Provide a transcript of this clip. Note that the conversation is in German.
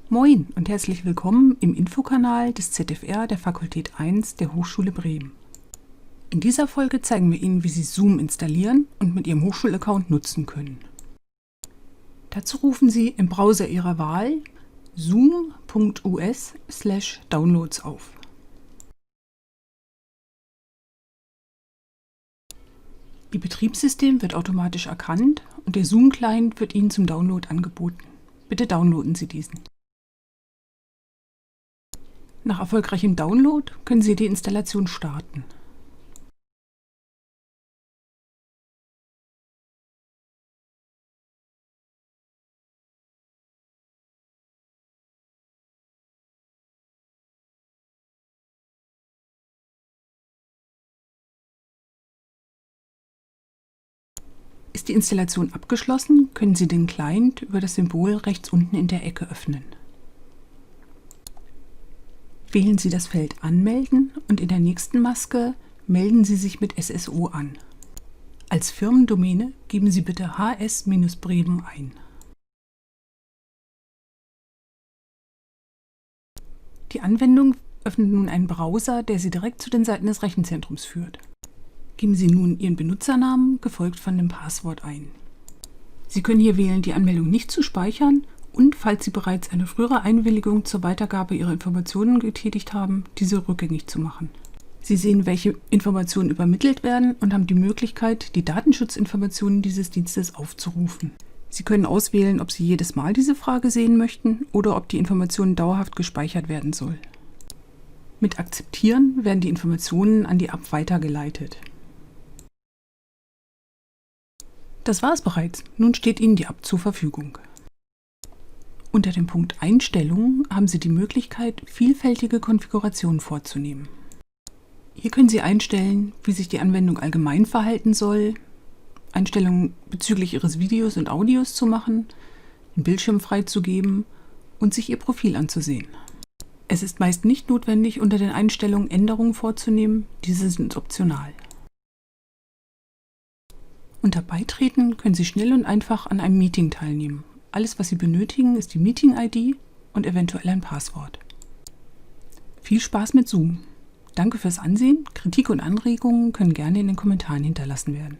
Moin und herzlich willkommen im Infokanal des ZFR der Fakultät 1 der Hochschule Bremen. In dieser Folge zeigen wir Ihnen, wie Sie Zoom installieren und mit Ihrem Hochschulaccount nutzen können. Dazu rufen Sie im Browser Ihrer Wahl zoom.us/downloads auf. Ihr Betriebssystem wird automatisch erkannt und der Zoom-Client wird Ihnen zum Download angeboten. Bitte downloaden Sie diesen. Nach erfolgreichem Download können Sie die Installation starten. Ist die Installation abgeschlossen, können Sie den Client über das Symbol rechts unten in der Ecke öffnen. Wählen Sie das Feld Anmelden und in der nächsten Maske melden Sie sich mit SSO an. Als Firmendomäne geben Sie bitte hs-bremen ein. Die Anwendung öffnet nun einen Browser, der Sie direkt zu den Seiten des Rechenzentrums führt. Geben Sie nun Ihren Benutzernamen, gefolgt von dem Passwort ein. Sie können hier wählen, die Anmeldung nicht zu speichern und, falls Sie bereits eine frühere Einwilligung zur Weitergabe Ihrer Informationen getätigt haben, diese rückgängig zu machen. Sie sehen, welche Informationen übermittelt werden und haben die Möglichkeit, die Datenschutzinformationen dieses Dienstes aufzurufen. Sie können auswählen, ob Sie jedes Mal diese Frage sehen möchten oder ob die Information dauerhaft gespeichert werden soll. Mit Akzeptieren werden die Informationen an die App weitergeleitet. Das war es bereits. Nun steht Ihnen die App zur Verfügung. Unter dem Punkt Einstellungen haben Sie die Möglichkeit, vielfältige Konfigurationen vorzunehmen. Hier können Sie einstellen, wie sich die Anwendung allgemein verhalten soll, Einstellungen bezüglich Ihres Videos und Audios zu machen, den Bildschirm freizugeben und sich Ihr Profil anzusehen. Es ist meist nicht notwendig, unter den Einstellungen Änderungen vorzunehmen, diese sind optional. Unter Beitreten können Sie schnell und einfach an einem Meeting teilnehmen. Alles, was Sie benötigen, ist die Meeting-ID und eventuell ein Passwort. Viel Spaß mit Zoom! Danke fürs Ansehen. Kritik und Anregungen können gerne in den Kommentaren hinterlassen werden.